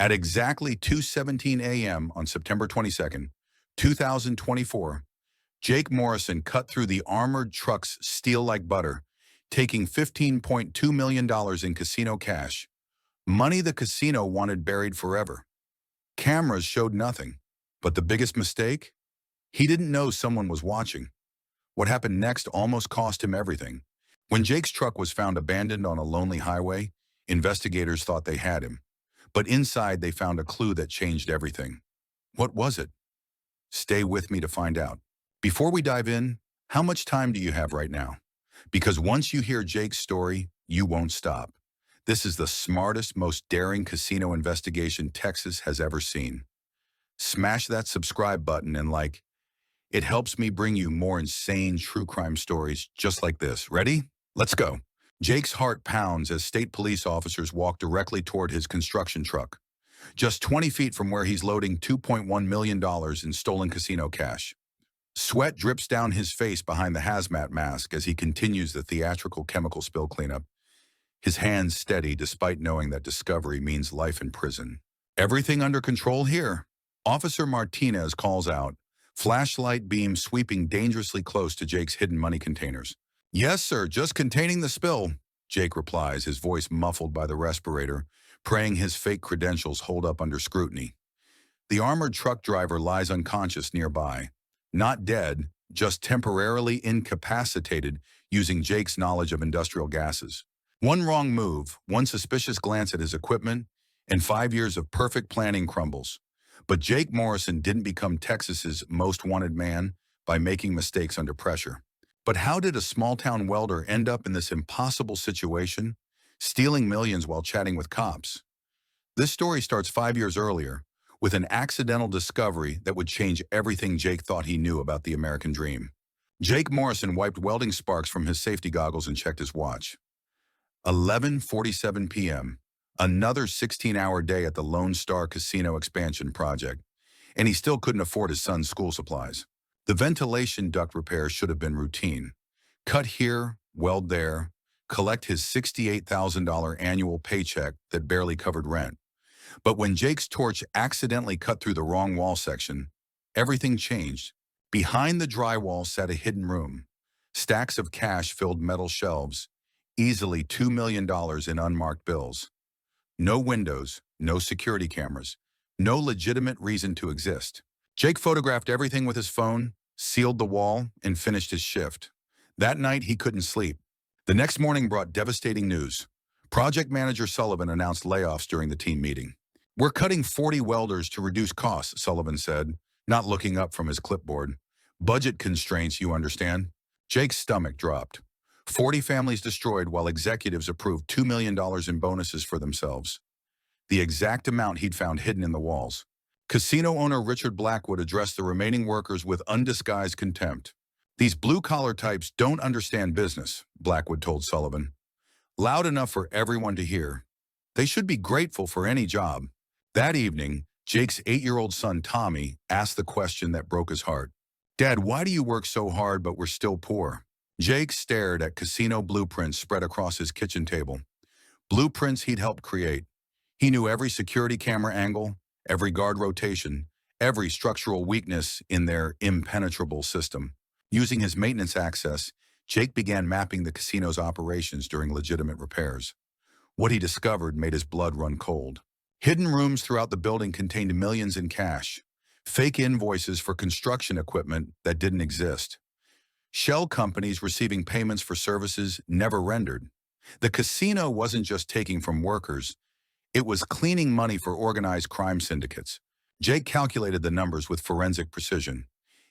At exactly 2:17 a.m. on September 22nd, 2024, Jake Morrison cut through the armored truck's steel like butter, taking $15.2 million in casino cash, money the casino wanted buried forever. Cameras showed nothing, but the biggest mistake? He didn't know someone was watching. What happened next almost cost him everything. When Jake's truck was found abandoned on a lonely highway, investigators thought they had him. But inside they found a clue that changed everything. What was it? Stay with me to find out. Before we dive in, how much time do you have right now? Because once you hear Jake's story, you won't stop. This is the smartest, most daring casino investigation Texas has ever seen. Smash that subscribe button and like. It helps me bring you more insane true crime stories just like this. Ready? Let's go. Jake's heart pounds as state police officers walk directly toward his construction truck, just 20 feet from where he's loading $2.1 million in stolen casino cash. Sweat drips down his face behind the hazmat mask as he continues the theatrical chemical spill cleanup, his hands steady despite knowing that discovery means life in prison. Everything under control here. Officer Martinez calls out, flashlight beam sweeping dangerously close to Jake's hidden money containers. Yes, sir, just containing the spill, Jake replies, his voice muffled by the respirator, praying his fake credentials hold up under scrutiny. The armored truck driver lies unconscious nearby, not dead, just temporarily incapacitated using Jake's knowledge of industrial gases. One wrong move, one suspicious glance at his equipment, and 5 years of perfect planning crumbles. But Jake Morrison didn't become Texas's most wanted man by making mistakes under pressure. But how did a small-town welder end up in this impossible situation, stealing millions while chatting with cops? This story starts 5 years earlier, with an accidental discovery that would change everything Jake thought he knew about the American dream. Jake Morrison wiped welding sparks from his safety goggles and checked his watch. 11:47 p.m., another 16-hour day at the Lone Star Casino expansion project, and he still couldn't afford his son's school supplies. The ventilation duct repair should have been routine. Cut here, weld there, collect his $68,000 annual paycheck that barely covered rent. But when Jake's torch accidentally cut through the wrong wall section, everything changed. Behind the drywall sat a hidden room. Stacks of cash filled metal shelves, easily $2 million in unmarked bills. No windows, no security cameras, no legitimate reason to exist. Jake photographed everything with his phone, sealed the wall, and finished his shift. That night, he couldn't sleep. The next morning brought devastating news. Project manager Sullivan announced layoffs during the team meeting. "We're cutting 40 welders to reduce costs," Sullivan said, not looking up from his clipboard. "Budget constraints, you understand." Jake's stomach dropped. 40 families destroyed while executives approved $2 million in bonuses for themselves. The exact amount he'd found hidden in the walls. Casino owner Richard Blackwood addressed the remaining workers with undisguised contempt. "These blue-collar types don't understand business," Blackwood told Sullivan. Loud enough for everyone to hear. They should be grateful for any job. That evening, Jake's 8-year-old son Tommy asked the question that broke his heart. "Dad, why do you work so hard but we're still poor?" Jake stared at casino blueprints spread across his kitchen table. Blueprints he'd helped create. He knew every security camera angle, every guard rotation, every structural weakness in their impenetrable system. Using his maintenance access, Jake began mapping the casino's operations during legitimate repairs. What he discovered made his blood run cold. Hidden rooms throughout the building contained millions in cash, fake invoices for construction equipment that didn't exist, shell companies receiving payments for services never rendered. The casino wasn't just taking from workers, it was cleaning money for organized crime syndicates. Jake calculated the numbers with forensic precision.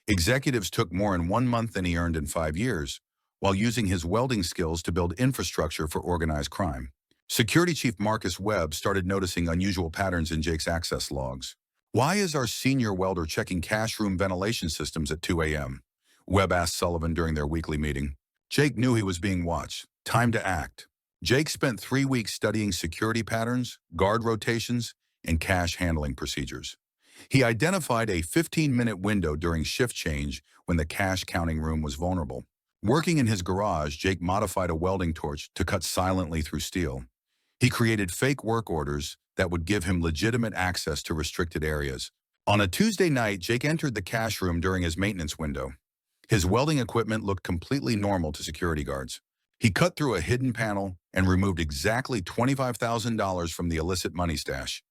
Executives took more in 1 month than he earned in 5 years, while using his welding skills to build infrastructure for organized crime. Security Chief Marcus Webb started noticing unusual patterns in Jake's access logs. "Why is our senior welder checking cash room ventilation systems at 2 a.m.? Webb asked Sullivan during their weekly meeting. Jake knew he was being watched. Time to act. Jake spent 3 weeks studying security patterns, guard rotations, and cash handling procedures. He identified a 15-minute window during shift change when the cash counting room was vulnerable. Working in his garage, Jake modified a welding torch to cut silently through steel. He created fake work orders that would give him legitimate access to restricted areas. On a Tuesday night, Jake entered the cash room during his maintenance window. His welding equipment looked completely normal to security guards. He cut through a hidden panel and removed exactly $25,000 from the illicit money stash.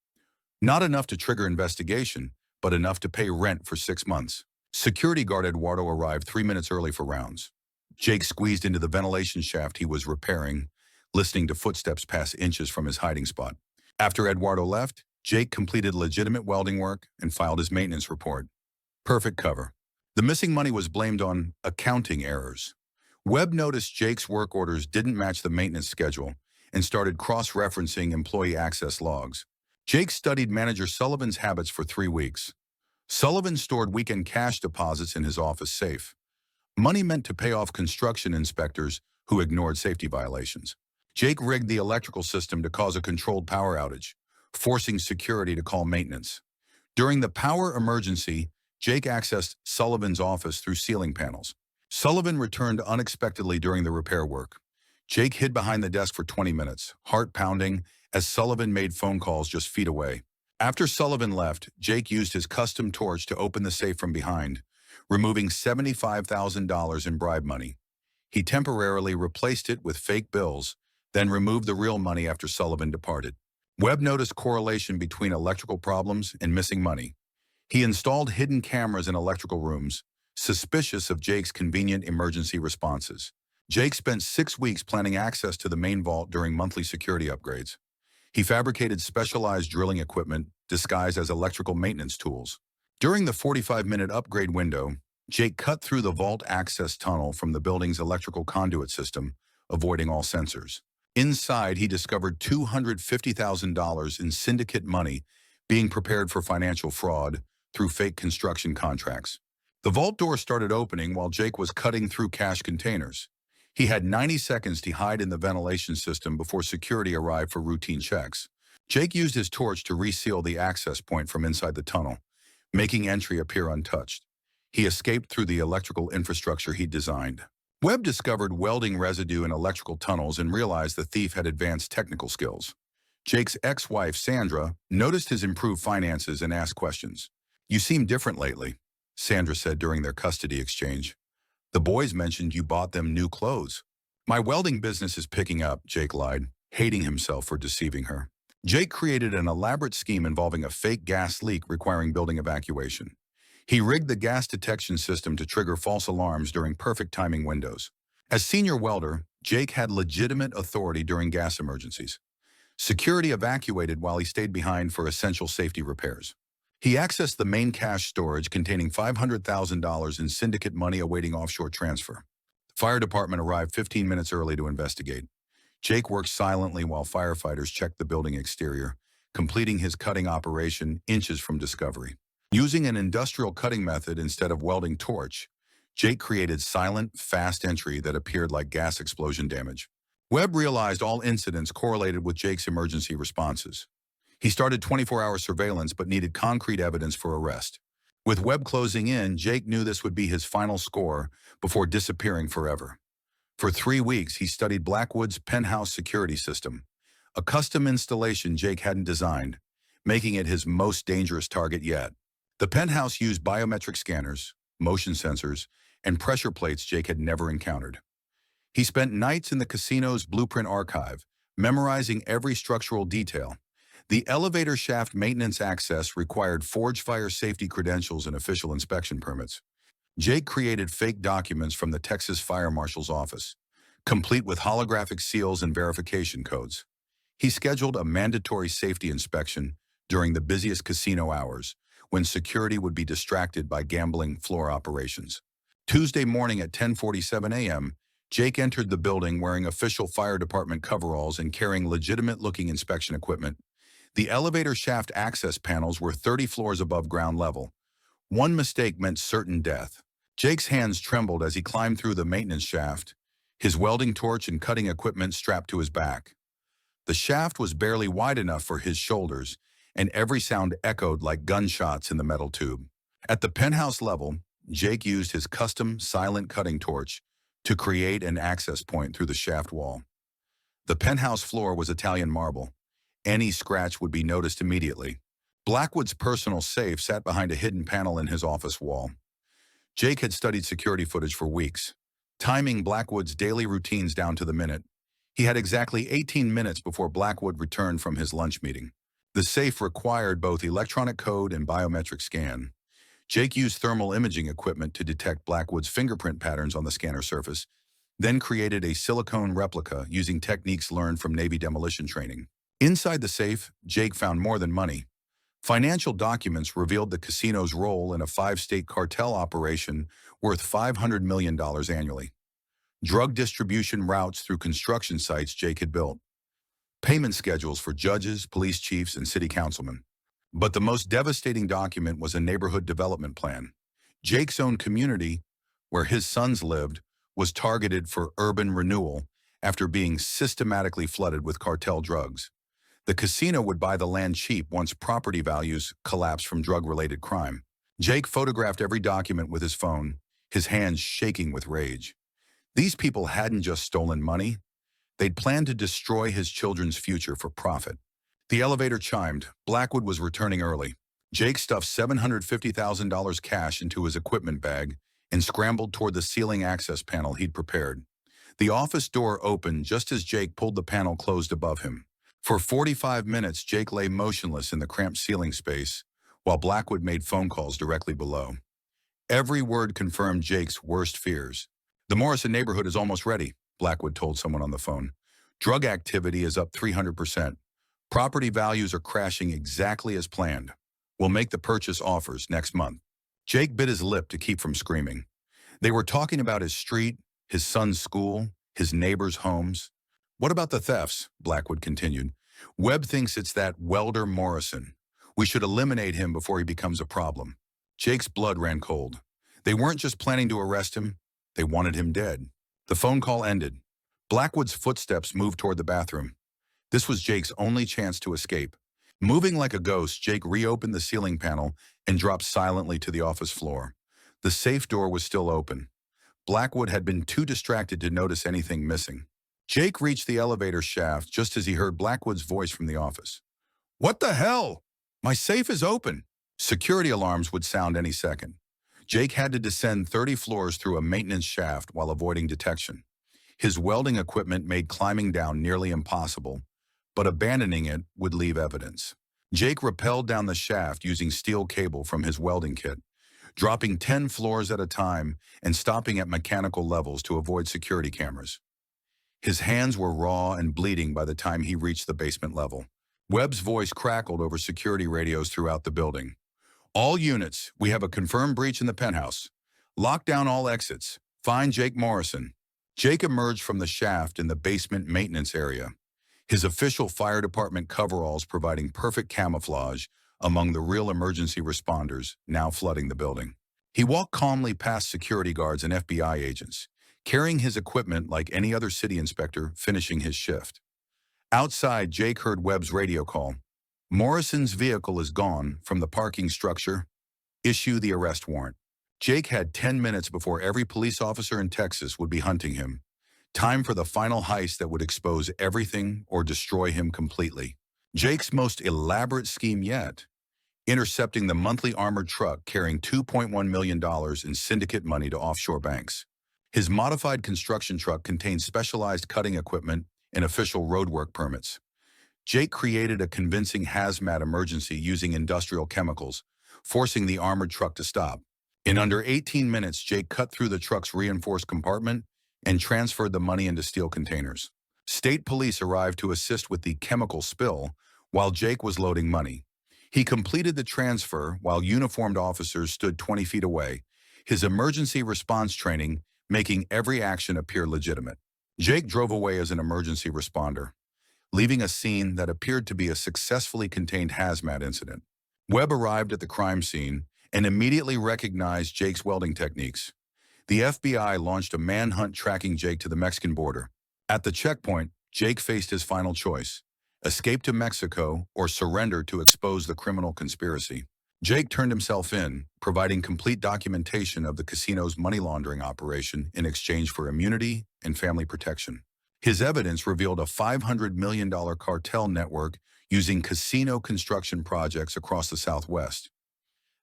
Not enough to trigger investigation, but enough to pay rent for 6 months. Security guard Eduardo arrived 3 minutes early for rounds. Jake squeezed into the ventilation shaft he was repairing, listening to footsteps pass inches from his hiding spot. After Eduardo left, Jake completed legitimate welding work and filed his maintenance report. Perfect cover. The missing money was blamed on accounting errors. Webb noticed Jake's work orders didn't match the maintenance schedule and started cross-referencing employee access logs. Jake studied manager Sullivan's habits for 3 weeks. Sullivan stored weekend cash deposits in his office safe. Money meant to pay off construction inspectors who ignored safety violations. Jake rigged the electrical system to cause a controlled power outage, forcing security to call maintenance. During the power emergency, Jake accessed Sullivan's office through ceiling panels. Sullivan returned unexpectedly during the repair work. Jake hid behind the desk for 20 minutes, heart pounding, as Sullivan made phone calls just feet away. After Sullivan left, Jake used his custom torch to open the safe from behind, removing $75,000 in bribe money. He temporarily replaced it with fake bills, then removed the real money after Sullivan departed. Webb noticed correlation between electrical problems and missing money. He installed hidden cameras in electrical rooms, suspicious of Jake's convenient emergency responses. Jake spent 6 weeks planning access to the main vault during monthly security upgrades. He fabricated specialized drilling equipment disguised as electrical maintenance tools. During the 45-minute upgrade window, Jake cut through the vault access tunnel from the building's electrical conduit system, avoiding all sensors. Inside, he discovered $250,000 in syndicate money being prepared for financial fraud through fake construction contracts. The vault door started opening while Jake was cutting through cash containers. He had 90 seconds to hide in the ventilation system before security arrived for routine checks. Jake used his torch to reseal the access point from inside the tunnel, making entry appear untouched. He escaped through the electrical infrastructure he'd designed. Webb discovered welding residue in electrical tunnels and realized the thief had advanced technical skills. Jake's ex-wife, Sandra, noticed his improved finances and asked questions. "You seem different lately," Sandra said during their custody exchange. "The boys mentioned you bought them new clothes." "My welding business is picking up," Jake lied, hating himself for deceiving her. Jake created an elaborate scheme involving a fake gas leak requiring building evacuation. He rigged the gas detection system to trigger false alarms during perfect timing windows. As senior welder, Jake had legitimate authority during gas emergencies. Security evacuated while he stayed behind for essential safety repairs. He accessed the main cash storage containing $500,000 in syndicate money awaiting offshore transfer. The fire department arrived 15 minutes early to investigate. Jake worked silently while firefighters checked the building exterior, completing his cutting operation inches from discovery. Using an industrial cutting method instead of welding torch, Jake created silent, fast entry that appeared like gas explosion damage. Webb realized all incidents correlated with Jake's emergency responses. He started 24-hour surveillance but needed concrete evidence for arrest. With Webb closing in, Jake knew this would be his final score before disappearing forever. For 3 weeks, he studied Blackwood's penthouse security system, a custom installation Jake hadn't designed, making it his most dangerous target yet. The penthouse used biometric scanners, motion sensors, and pressure plates Jake had never encountered. He spent nights in the casino's blueprint archive, memorizing every structural detail. The elevator shaft maintenance access required forged fire safety credentials and official inspection permits. Jake created fake documents from the Texas Fire Marshal's office, complete with holographic seals and verification codes. He scheduled a mandatory safety inspection during the busiest casino hours, when security would be distracted by gambling floor operations. Tuesday morning at 10:47 a.m., Jake entered the building wearing official fire department coveralls and carrying legitimate-looking inspection equipment. The elevator shaft access panels were 30 floors above ground level. One mistake meant certain death. Jake's hands trembled as he climbed through the maintenance shaft, his welding torch and cutting equipment strapped to his back. The shaft was barely wide enough for his shoulders, and every sound echoed like gunshots in the metal tube. At the penthouse level, Jake used his custom silent cutting torch to create an access point through the shaft wall. The penthouse floor was Italian marble. Any scratch would be noticed immediately. Blackwood's personal safe sat behind a hidden panel in his office wall. Jake had studied security footage for weeks, timing Blackwood's daily routines down to the minute. He had exactly 18 minutes before Blackwood returned from his lunch meeting. The safe required both electronic code and biometric scan. Jake used thermal imaging equipment to detect Blackwood's fingerprint patterns on the scanner surface, then created a silicone replica using techniques learned from Navy demolition training. Inside the safe, Jake found more than money. Financial documents revealed the casino's role in a 5-state cartel operation worth $500 million annually. Drug distribution routes through construction sites Jake had built. Payment schedules for judges, police chiefs, and city councilmen. But the most devastating document was a neighborhood development plan. Jake's own community, where his sons lived, was targeted for urban renewal after being systematically flooded with cartel drugs. The casino would buy the land cheap once property values collapsed from drug-related crime. Jake photographed every document with his phone, his hands shaking with rage. These people hadn't just stolen money. They'd planned to destroy his children's future for profit. The elevator chimed. Blackwood was returning early. Jake stuffed $750,000 cash into his equipment bag and scrambled toward the ceiling access panel he'd prepared. The office door opened just as Jake pulled the panel closed above him. For 45 minutes, Jake lay motionless in the cramped ceiling space, while Blackwood made phone calls directly below. Every word confirmed Jake's worst fears. "The Morrison neighborhood is almost ready," Blackwood told someone on the phone. "Drug activity is up 300%. Property values are crashing exactly as planned. We'll make the purchase offers next month." Jake bit his lip to keep from screaming. They were talking about his street, his son's school, his neighbors' homes. "What about the thefts?" Blackwood continued. "Webb thinks it's that Welder Morrison. We should eliminate him before he becomes a problem." Jake's blood ran cold. They weren't just planning to arrest him, they wanted him dead. The phone call ended. Blackwood's footsteps moved toward the bathroom. This was Jake's only chance to escape. Moving like a ghost, Jake reopened the ceiling panel and dropped silently to the office floor. The safe door was still open. Blackwood had been too distracted to notice anything missing. Jake reached the elevator shaft just as he heard Blackwood's voice from the office. "What the hell? My safe is open." Security alarms would sound any second. Jake had to descend 30 floors through a maintenance shaft while avoiding detection. His welding equipment made climbing down nearly impossible, but abandoning it would leave evidence. Jake rappelled down the shaft using steel cable from his welding kit, dropping 10 floors at a time and stopping at mechanical levels to avoid security cameras. His hands were raw and bleeding by the time he reached the basement level. Webb's voice crackled over security radios throughout the building. "All units, we have a confirmed breach in the penthouse. Lock down all exits. Find Jake Morrison." Jake emerged from the shaft in the basement maintenance area, his official fire department coveralls providing perfect camouflage among the real emergency responders now flooding the building. He walked calmly past security guards and FBI agents, carrying his equipment like any other city inspector finishing his shift. Outside, Jake heard Webb's radio call. "Morrison's vehicle is gone from the parking structure. Issue the arrest warrant." Jake had 10 minutes before every police officer in Texas would be hunting him. Time for the final heist that would expose everything or destroy him completely. Jake's most elaborate scheme yet: intercepting the monthly armored truck carrying $2.1 million in syndicate money to offshore banks. His modified construction truck contained specialized cutting equipment and official roadwork permits. Jake created a convincing hazmat emergency using industrial chemicals, forcing the armored truck to stop. In under 18 minutes, Jake cut through the truck's reinforced compartment and transferred the money into steel containers. State police arrived to assist with the chemical spill while Jake was loading money. He completed the transfer while uniformed officers stood 20 feet away, his emergency response training making every action appear legitimate. Jake drove away as an emergency responder, leaving a scene that appeared to be a successfully contained hazmat incident. Webb arrived at the crime scene and immediately recognized Jake's welding techniques. The FBI launched a manhunt tracking Jake to the Mexican border. At the checkpoint, Jake faced his final choice: escape to Mexico or surrender to expose the criminal conspiracy. Jake turned himself in, providing complete documentation of the casino's money laundering operation in exchange for immunity and family protection. His evidence revealed a $500 million cartel network using casino construction projects across the Southwest.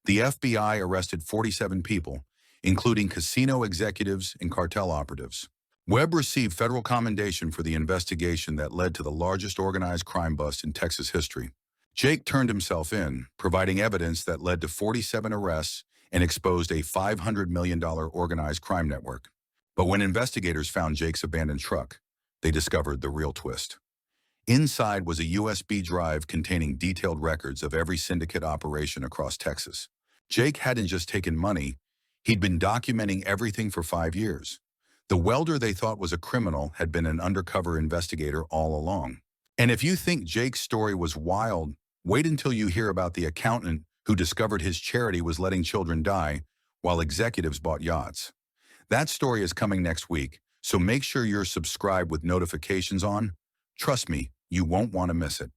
The FBI arrested 47 people, including casino executives and cartel operatives. Webb received federal commendation for the investigation that led to the largest organized crime bust in Texas history. Jake turned himself in, providing evidence that led to 47 arrests and exposed a $500 million organized crime network. But when investigators found Jake's abandoned truck, they discovered the real twist. Inside was a USB drive containing detailed records of every syndicate operation across Texas. Jake hadn't just taken money, he'd been documenting everything for 5 years. The welder they thought was a criminal had been an undercover investigator all along. And if you think Jake's story was wild, wait until you hear about the accountant who discovered his charity was letting children die while executives bought yachts. That story is coming next week, so make sure you're subscribed with notifications on. Trust me, you won't want to miss it.